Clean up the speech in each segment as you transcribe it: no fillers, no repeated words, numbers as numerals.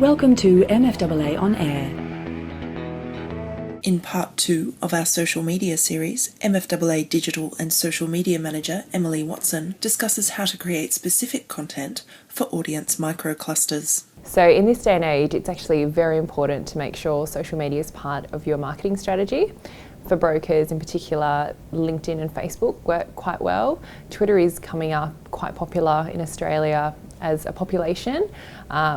Welcome to MFAA on Air. In part 2 of our social media series, MFAA Digital and Social Media Manager Emily Watson discusses how to create specific content for audience microclusters. So in this day and age, it's actually very important to make sure social media is part of your marketing strategy. For brokers in particular, LinkedIn and Facebook work quite well. Twitter is coming up quite popular in Australia as a population.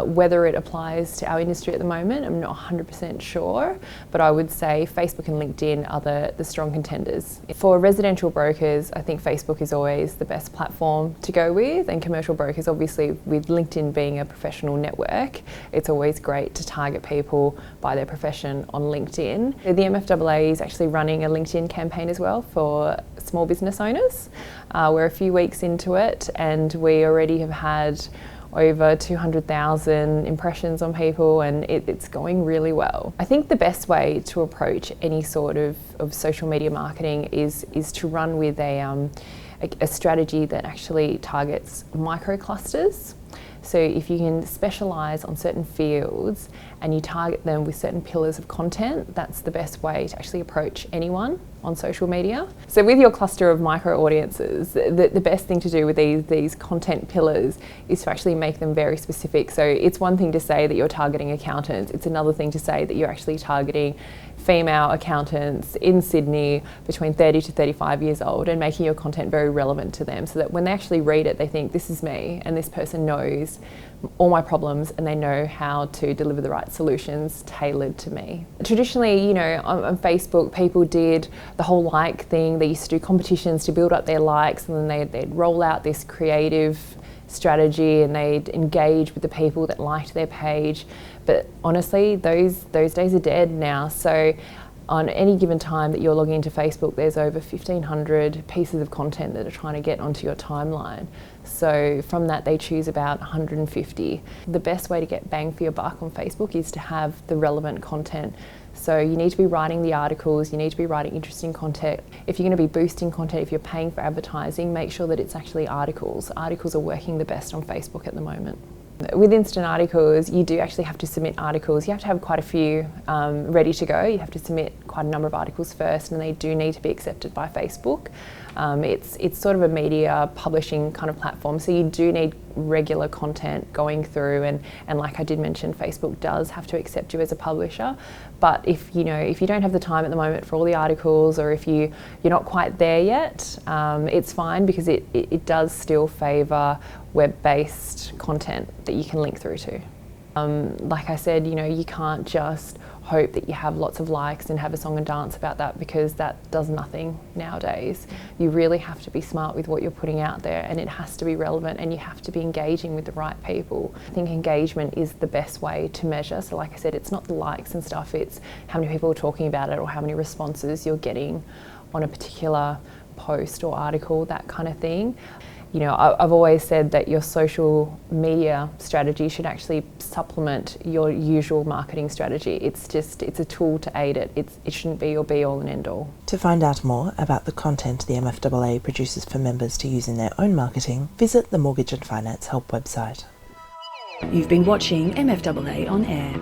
Whether it applies to our industry at the moment, I'm not 100% sure, but I would say Facebook and LinkedIn are the strong contenders. For residential brokers, I think Facebook is always the best platform to go with, and commercial brokers, obviously with LinkedIn being a professional network, it's always great to target people by their profession on LinkedIn. The MFAA is actually running a LinkedIn campaign as well for small business owners. We're a few weeks into it and we already have had over 200,000 impressions on people, and it's going really well. I think the best way to approach any sort of social media marketing is to run with a strategy that actually targets microclusters. So if you can specialise on certain fields and you target them with certain pillars of content, that's the best way to actually approach anyone on social media. So with your cluster of micro audiences, the best thing to do with these content pillars is to actually make them very specific. So it's one thing to say that you're targeting accountants, it's another thing to say that you're actually targeting female accountants in Sydney between 30 to 35 years old, and making your content very relevant to them so that when they actually read it, they think, this is me and this person knows all my problems and they know how to deliver the right solutions tailored to me. Traditionally, on Facebook, people did the whole like thing. They used to do competitions to build up their likes, and then they'd roll out this creative strategy and they'd engage with the people that liked their page. But honestly, those days are dead now. So on any given time that you're logging into Facebook, there's over 1,500 pieces of content that are trying to get onto your timeline. So from that, they choose about 150. The best way to get bang for your buck on Facebook is to have the relevant content. So you need to be writing the articles, you need to be writing interesting content. If you're going to be boosting content, if you're paying for advertising, make sure that it's actually articles. Articles are working the best on Facebook at the moment. With instant articles, you do actually have to submit articles. You have to have quite a few ready to go. You have to submit quite a number of articles first, and they do need to be accepted by Facebook. It's sort of a media publishing kind of platform, so you do need regular content going through, and like I did mention, Facebook does have to accept you as a publisher. But if you don't have the time at the moment for all the articles, or if you're not quite there yet, it's fine, because it does still favour web-based content that you can link through to. Like I said, you can't just hope that you have lots of likes and have a song and dance about that, because that does nothing nowadays. You really have to be smart with what you're putting out there, and it has to be relevant, and you have to be engaging with the right people. I think engagement is the best way to measure. So like I said, it's not the likes and stuff, it's how many people are talking about it or how many responses you're getting on a particular post or article, that kind of thing. I've always said that your social media strategy should actually supplement your usual marketing strategy. It's a tool to aid it. It shouldn't be your be-all and end-all. To find out more about the content the MFAA produces for members to use in their own marketing, visit the Mortgage and Finance Help website. You've been watching MFAA on Air.